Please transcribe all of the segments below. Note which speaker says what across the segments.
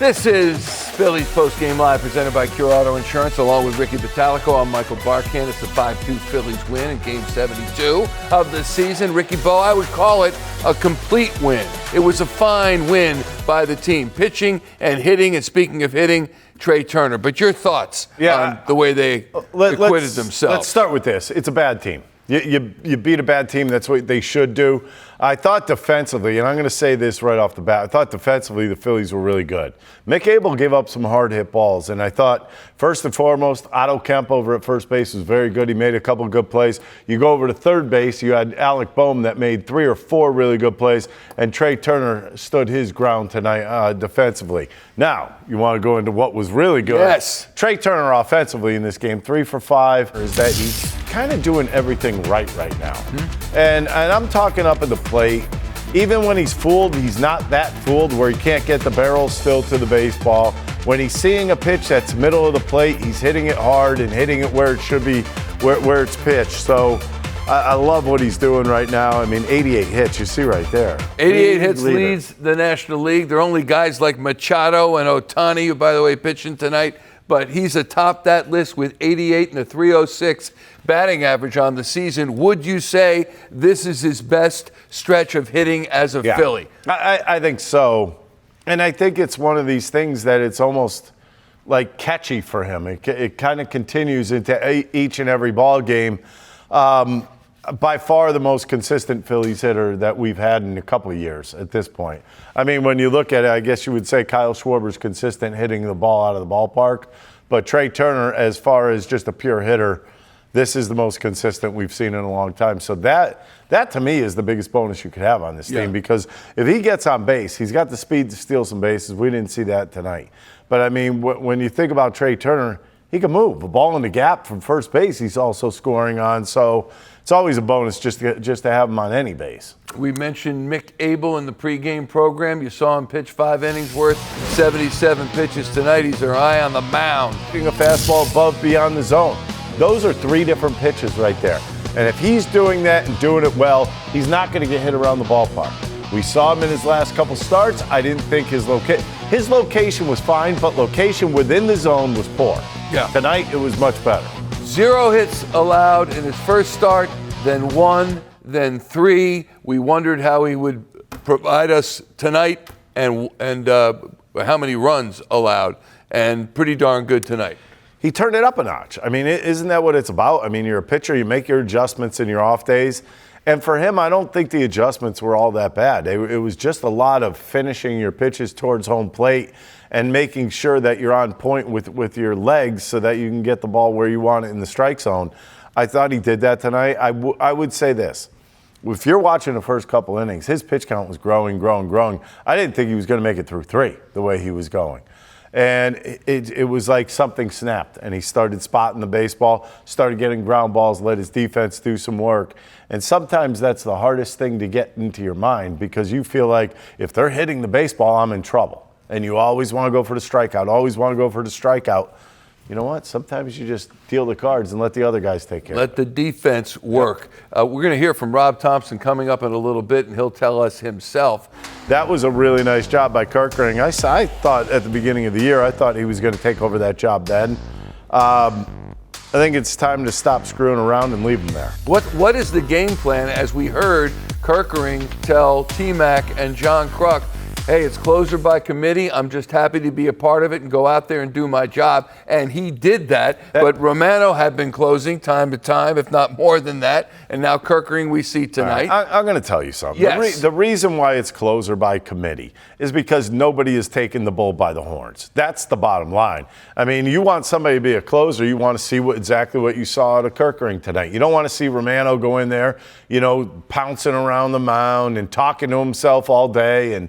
Speaker 1: This is Phillies Postgame Live, presented by Cure Auto Insurance, along with Ricky Vitalico. I'm Michael Barkan. It's a 5-2 Phillies win in Game 72 of the season. Ricky Bo, I would call it a complete win. It was a fine win by the team, pitching and hitting. And speaking of hitting, Trea Turner. But your thoughts on the way they acquitted themselves?
Speaker 2: Let's start with this. It's a bad team. You beat a bad team. That's what they should do. I thought defensively, and I'm going to say this right off the bat, I thought defensively the Phillies were really good. Mick Abel gave up some hard hit balls, and I thought first and foremost, Otto Kemp over at first base was very good. He made a couple good plays. You go over to third base, you had Alec Boehm that made 3 or 4 really good plays, and Trea Turner stood his ground tonight defensively. Now, you want to go into what was really good.
Speaker 1: Yes.
Speaker 2: Trea Turner offensively in this game, 3 for 5. Is that he's kind of doing everything right now. Mm-hmm. And I'm talking up at the plate. Even when he's fooled, he's not that fooled where he can't get the barrel still to the baseball. When he's seeing a pitch that's middle of the plate, he's hitting it hard and hitting it where it should be, where it's pitched. So I love what he's doing right now. I mean, 88 hits, you see right there.
Speaker 1: 88 hits leads the National League. There are only guys like Machado and Ohtani, who, by the way, pitching tonight. But he's atop that list with 88 and a 306 batting average on the season. Would you say this is his best stretch of hitting as a Philly?
Speaker 2: I think so. And I think it's one of these things that it's almost like catchy for him. It kind of continues into each and every ball game. By far the most consistent Phillies hitter that we've had in a couple of years at this point. I mean, when you look at it, I guess you would say Kyle Schwarber's consistent hitting the ball out of the ballpark. But Trea Turner, as far as just a pure hitter, this is the most consistent we've seen in a long time. So that to me is the biggest bonus you could have on this team, because if he gets on base, he's got the speed to steal some bases. We didn't see that tonight. But, I mean, when you think about Trea Turner, he can move. A ball in the gap from first base he's also scoring on. So it's always a bonus just to have him on any base.
Speaker 1: We mentioned Mick Abel in the pregame program. You saw him pitch 5 innings worth, 77 pitches tonight. He's their eye on the mound.
Speaker 2: Hitting a fastball above, beyond the zone. Those are 3 different pitches right there. And if he's doing that and doing it well, he's not going to get hit around the ballpark. We saw him in his last couple starts. I didn't think his location was fine, but location within the zone was poor.
Speaker 1: Yeah.
Speaker 2: Tonight, it was much better.
Speaker 1: 0 hits allowed in his first start, then 1, then 3. We wondered how he would provide us tonight and how many runs allowed, and pretty darn good tonight.
Speaker 2: He turned it up a notch. I mean, isn't that what it's about? I mean, you're a pitcher, you make your adjustments in your off days. And for him, I don't think the adjustments were all that bad. It was just a lot of finishing your pitches towards home plate and making sure that you're on point with your legs so that you can get the ball where you want it in the strike zone. I thought he did that tonight. I would say this. If you're watching the first couple innings, his pitch count was growing. I didn't think he was going to make it through 3 the way he was going. And it was like something snapped, and he started spotting the baseball, started getting ground balls, let his defense do some work. And sometimes that's the hardest thing to get into your mind, because you feel like if they're hitting the baseball, I'm in trouble. And you always want to go for the strikeout, You know what? Sometimes you just deal the cards and let the other guys take care of it.
Speaker 1: Let the defense work. We're going to hear from Rob Thomson coming up in a little bit, and he'll tell us himself.
Speaker 2: That was a really nice job by Kirkering. I thought at the beginning of the year, I thought he was going to take over that job then. I think it's time to stop screwing around and leave him there.
Speaker 1: What is the game plan, as we heard Kirkering tell T-Mac and John Kruk, hey, it's closer by committee. I'm just happy to be a part of it and go out there and do my job. And he did that. But Romano had been closing time to time, if not more than that. And now Kirkering we see tonight.
Speaker 2: Right. I'm going to tell you something.
Speaker 1: Yes.
Speaker 2: The reason why it's closer by committee is because nobody is taking the bull by the horns. That's the bottom line. I mean, you want somebody to be a closer. You want to see exactly what you saw out of Kirkering tonight. You don't want to see Romano go in there, pouncing around the mound and talking to himself all day and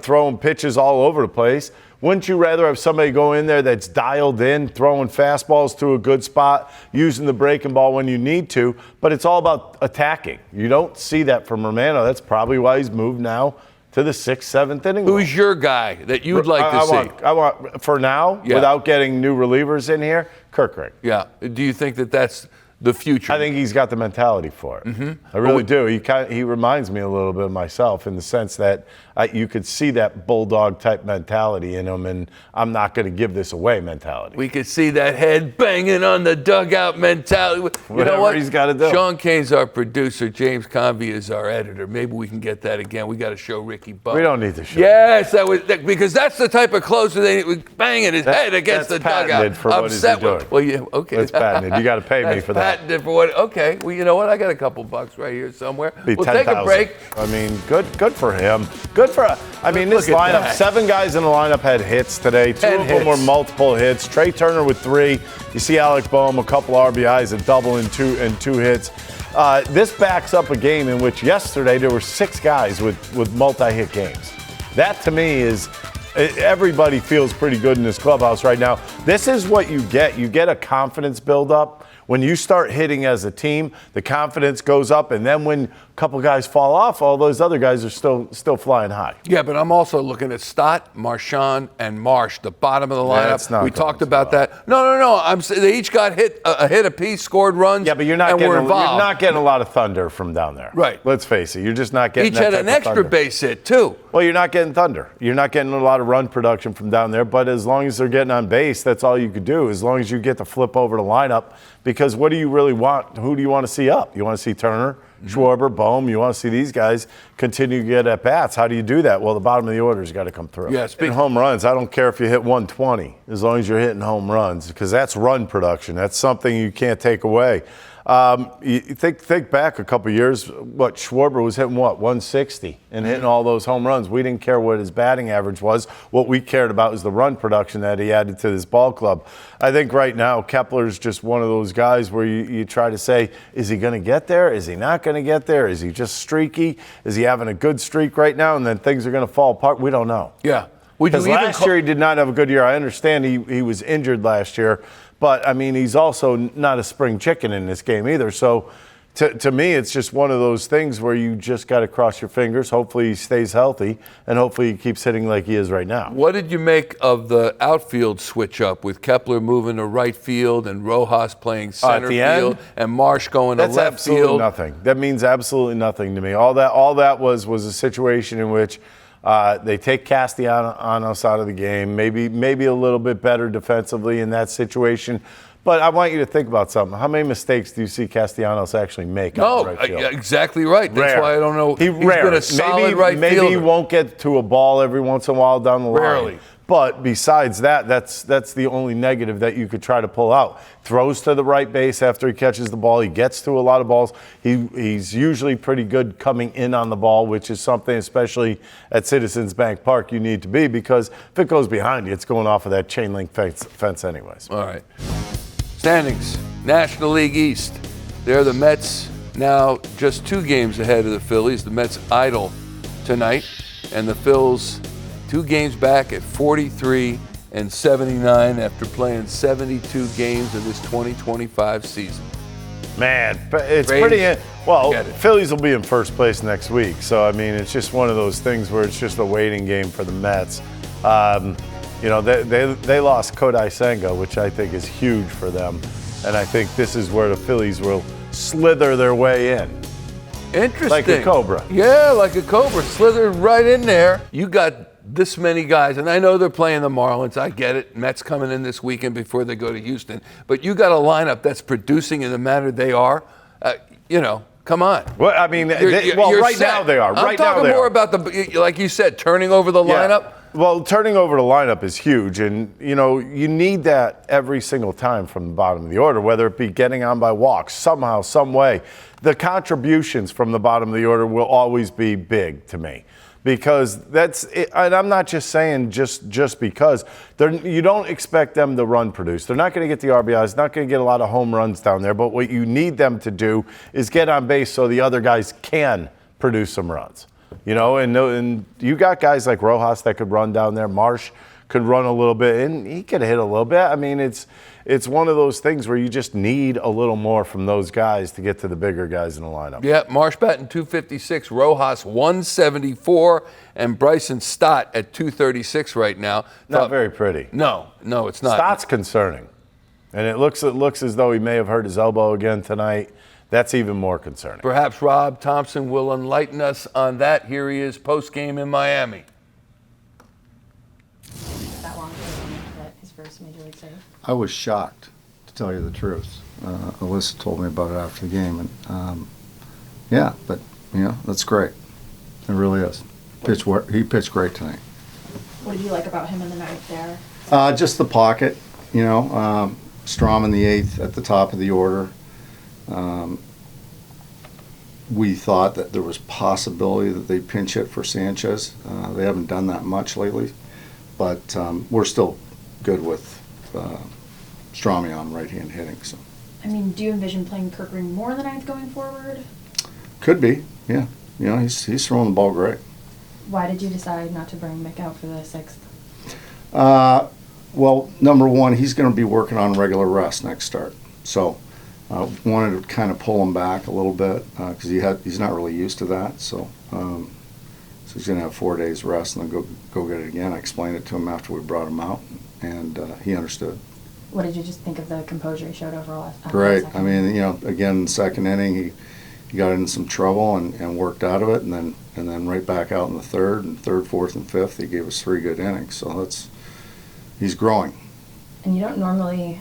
Speaker 2: throwing pitches all over the place. Wouldn't you rather have somebody go in there that's dialed in, throwing fastballs to a good spot, using the breaking ball when you need to, but it's all about attacking. You don't see that from Romano. That's probably why he's moved now to the 6th, 7th inning.
Speaker 1: Who's your guy that you'd like to see?
Speaker 2: I want for now, without getting new relievers in here, Kirkering.
Speaker 1: Yeah. Do you think that that's the future.
Speaker 2: I think he's got the mentality for it. I really do. He reminds me a little bit of myself in the sense that you could see that bulldog type mentality in him, and I'm not going to give this away mentality.
Speaker 1: We could see that head banging on the dugout mentality. You know what?
Speaker 2: He's got to do.
Speaker 1: Sean Kane's our producer. James Convey is our editor. Maybe we can get that again. We got to show Ricky Bo.
Speaker 2: We don't need to show.
Speaker 1: Yes, because that's the type of closer they would banging his head against the dugout.
Speaker 2: For what
Speaker 1: Upset
Speaker 2: is he doing?
Speaker 1: with. Well, yeah, okay.
Speaker 2: That's patented. You got to pay me for that.
Speaker 1: Patented for what? Okay. Well, you know what? I got a couple bucks right here somewhere. We'll
Speaker 2: 10,
Speaker 1: take a break.
Speaker 2: I mean, good for him. Good for. I mean, this lineup. 7 guys in the lineup had hits today. 2 of them were multiple hits. Trea Turner with 3. You see Alec Boehm, a couple RBIs, a double and two hits. This backs up a game in which yesterday there were 6 guys with multi-hit games. That to me is. Everybody feels pretty good in this clubhouse right now. This is what you get. You get a confidence buildup. When you start hitting as a team, the confidence goes up, and then when a couple guys fall off, all those other guys are still flying high.
Speaker 1: Yeah, but I'm also looking at Stott, Marchand, and Marsh, the bottom of the lineup. We talked about that. No. They each got a hit apiece, scored runs.
Speaker 2: Yeah, but you're not getting a lot of thunder from down there.
Speaker 1: Right.
Speaker 2: Let's face it. You're just not getting.
Speaker 1: Each had an extra base hit too.
Speaker 2: Well, you're not getting thunder. You're not getting a lot of run production from down there. But as long as they're getting on base, that's all you could do. As long as you get to flip over the lineup. Because what do you really want? Who do you want to see up? You want to see Turner, Schwarber, Boehm. You want to see these guys continue to get at bats. How do you do that? Well, the bottom of the order's got to come through.
Speaker 1: Yeah,
Speaker 2: in home runs, I don't care if you hit 120, as long as you're hitting home runs, because that's run production. That's something you can't take away. You think back a couple years, Schwarber was hitting 160 and hitting all those home runs. We didn't care what his batting average was. What we cared about was the run production that he added to this ball club. I think right now Kepler's just one of those guys where you try to say, is he going to get there? Is he not going to get there? Is he just streaky? Is he having a good streak right now and then things are going to fall apart? We don't know.
Speaker 1: Yeah.
Speaker 2: Because last year he did not have a good year. I understand he was injured last year. But, I mean, he's also not a spring chicken in this game either. So, to me, it's just one of those things where you just got to cross your fingers. Hopefully he stays healthy, and hopefully he keeps hitting like he is right now.
Speaker 1: What did you make of the outfield switch up with Kepler moving to right field and Rojas playing center field and Marsh going to left field?
Speaker 2: That's absolutely nothing. That means absolutely nothing to me. All that was a situation in which they take Castellanos out of the game, maybe a little bit better defensively in that situation. But I want you to think about something. How many mistakes do you see Castellanos actually make?
Speaker 1: No,
Speaker 2: right field?
Speaker 1: Exactly right. That's why I don't know. He's been a solid right fielder.
Speaker 2: Maybe he won't get to a ball every once in a while down the line.
Speaker 1: Rarely.
Speaker 2: But besides that, that's the only negative that you could try to pull out. Throws to the right base after he catches the ball. He gets to a lot of balls. He's usually pretty good coming in on the ball, which is something, especially at Citizens Bank Park, you need to be, because if it goes behind you, it's going off of that chain link fence anyways.
Speaker 1: All right. Standings, National League East. There the Mets now just 2 games ahead of the Phillies. The Mets idle tonight, and the Phils 2 games back at 43 and 79 after playing 72 games of this 2025 season.
Speaker 2: Man, it's pretty. Well, Phillies will be in first place next week, so I mean, it's just one of those things where it's just a waiting game for the Mets. They lost Kodai Senga, which I think is huge for them, and I think this is where the Phillies will slither their way in.
Speaker 1: Interesting.
Speaker 2: Like a cobra.
Speaker 1: Yeah, like a cobra, slithered right in there. You got this many guys, and I know they're playing the Marlins. I get it. Mets coming in this weekend before they go to Houston. But you got a lineup that's producing in the manner they are. Come on.
Speaker 2: Well, I mean, right now they are.
Speaker 1: I'm talking more about like you said, turning over the lineup.
Speaker 2: Well, turning over the lineup is huge, and you need that every single time from the bottom of the order, whether it be getting on by walks somehow, some way. The contributions from the bottom of the order will always be big to me. Because that's it, and I'm not just saying just because. You don't expect them to run produce. They're not going to get the RBIs, not going to get a lot of home runs down there, but what you need them to do is get on base so the other guys can produce some runs. And you got guys like Rojas that could run down there. Marsh could run a little bit, and he could hit a little bit. I mean, it's one of those things where you just need a little more from those guys to get to the bigger guys in the lineup.
Speaker 1: Yeah, Marsh batting 256, Rojas 174, and Bryson Stott at 236 right now.
Speaker 2: Not very pretty.
Speaker 1: No, it's not.
Speaker 2: Stott's concerning. And it looks as though he may have hurt his elbow again tonight. That's even more concerning.
Speaker 1: Perhaps Rob Thomson will enlighten us on that. Here he is post-game in Miami.
Speaker 3: That long for that his first major league save?
Speaker 4: I was shocked, to tell you the truth. Alyssa told me about it after the game, and yeah, but that's great. It really is. He pitched great tonight.
Speaker 3: What did you like about him in the ninth there?
Speaker 4: Just the pocket, Strom in the eighth at the top of the order. We thought that there was possibility that they pinch hit for Sanchez. They haven't done that much lately, but we're still good with Stromy on right-hand hitting. So.
Speaker 3: I mean, do you envision playing Kirkring more in the ninth going forward?
Speaker 4: Could be, yeah. He's throwing the ball great.
Speaker 3: Why did you decide not to bring Mick out for the sixth?
Speaker 4: Well, number one, he's going to be working on regular rest next start. So wanted to kind of pull him back a little bit because he's not really used to that. So he's going to have 4 days rest and then go get it again. I explained it to him after we brought him out, and he understood.
Speaker 3: What did you just think of the composure he showed overall?
Speaker 4: Great. I mean, again, second inning, he got into some trouble and worked out of it, and then right back out in the third, fourth, and fifth, he gave us 3 good innings. So he's growing.
Speaker 3: And you don't normally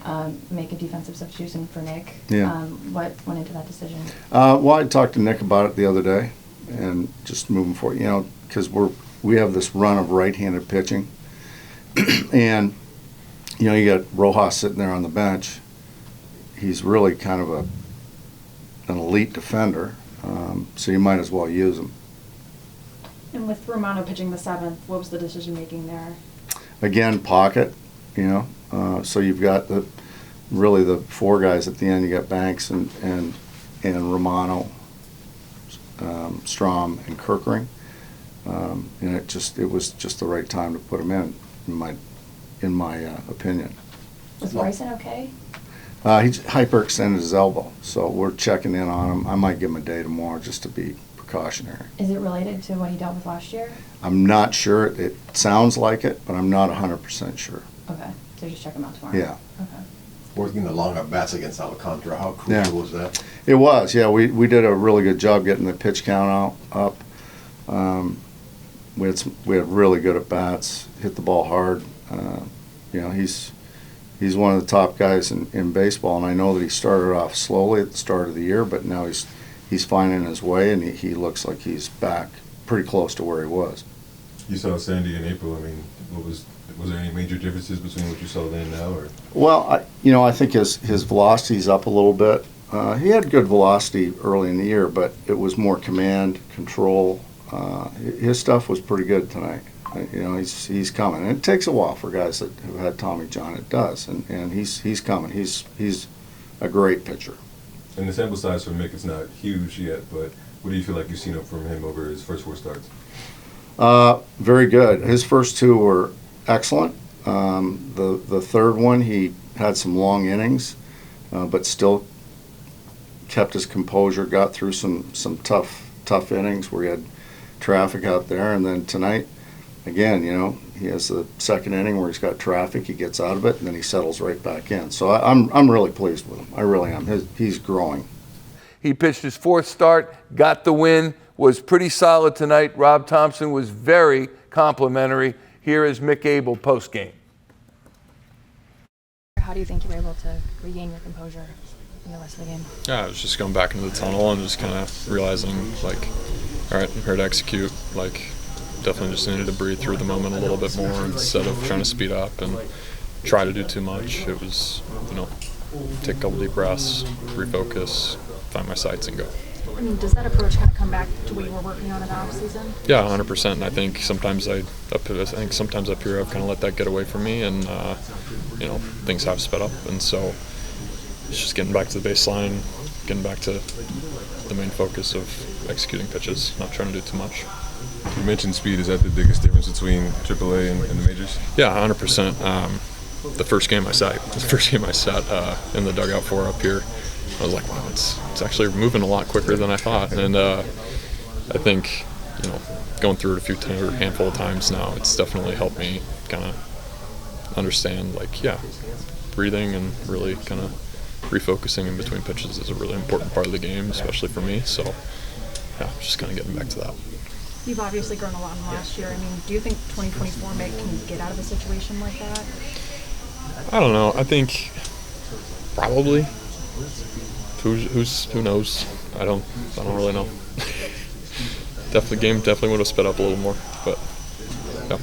Speaker 3: make a defensive substitution for Nick.
Speaker 4: Yeah.
Speaker 3: What went into that decision?
Speaker 4: Well, I talked to Nick about it the other day, and just moving forward, because we have this run of right-handed pitching, and you got Rojas sitting there on the bench. He's really kind of an elite defender, so you might as well use him.
Speaker 3: And with Romano pitching the seventh, what was the decision making there?
Speaker 4: Again, pocket, so you've got the 4 guys at the end. You got Banks and Romano, Strom, and Kirkring, and it was just the right time to put him in my opinion.
Speaker 3: Was Bryson okay?
Speaker 4: He's hyperextended his elbow, so we're checking in on him. I might give him a day tomorrow just to be precautionary.
Speaker 3: Is it related to what he dealt with last year?
Speaker 4: I'm not sure. It sounds like it, but I'm not 100% sure.
Speaker 3: Okay, so just check him out tomorrow.
Speaker 4: Yeah.
Speaker 3: Okay.
Speaker 5: Working the long at bats against Alcantara, how crucial was that?
Speaker 4: It was, yeah. We did a really good job getting the pitch count up. We had really good at bats, hit the ball hard. He's one of the top guys in baseball, and I know that he started off slowly at the start of the year, but now he's finding his way, and he looks like he's back pretty close to where he was.
Speaker 6: You saw Sandy in April. I mean, was there any major differences between what you saw then and now? Or?
Speaker 4: Well, I think his velocity's up a little bit. He had good velocity early in the year, but it was more command, control. His stuff was pretty good tonight. He's coming. And it takes a while for guys that have had Tommy John. It does, and he's coming. He's a great pitcher.
Speaker 6: And the sample size for Mick is not huge yet, but what do you feel like you've seen from him over his first 4 starts?
Speaker 4: Very good. His first 2 were excellent. The third one, he had some long innings, but still kept his composure, got through some tough innings where he had traffic out there. And then tonight, again, he has the second inning where he's got traffic, he gets out of it, and then he settles right back in. So I'm really pleased with him. I really am. He's growing.
Speaker 1: He pitched his 4th start, got the win, was pretty solid tonight. Rob Thomson was very complimentary. Here is Mick Abel post-game.
Speaker 3: How do you think you were able to regain your composure in the rest of the game?
Speaker 7: Yeah, I was just going back into the tunnel and just kind of realizing, all right, I'm here to execute. Definitely just needed to breathe through the moment a little bit more instead of trying to speed up and try to do too much. It was, take a couple deep breaths, refocus, find my sights, and go.
Speaker 3: I mean, does that approach kind of come back to what you were working on in the off-season?
Speaker 7: Yeah, 100%. And I think sometimes up here I've kind of let that get away from me, and things have sped up, and so it's just getting back to the baseline, getting back to the main focus of executing pitches, not trying to do too much.
Speaker 6: You mentioned speed. Is that the biggest difference between AAA and the majors?
Speaker 7: Yeah, 100%. The first game I sat in the dugout for up here, I was like, wow, it's actually moving a lot quicker than I thought. And I think, going through it a handful of times now, it's definitely helped me kind of understand, breathing and really kind of refocusing in between pitches is a really important part of the game, especially for me. So, yeah, just kind of getting back to that.
Speaker 3: You've obviously grown a lot in the last year. I mean, do you think 2024 Mick can get out of a situation like that?
Speaker 7: I don't know. I think probably. Who knows? I don't really know. Game definitely would have sped up a little more, but yeah.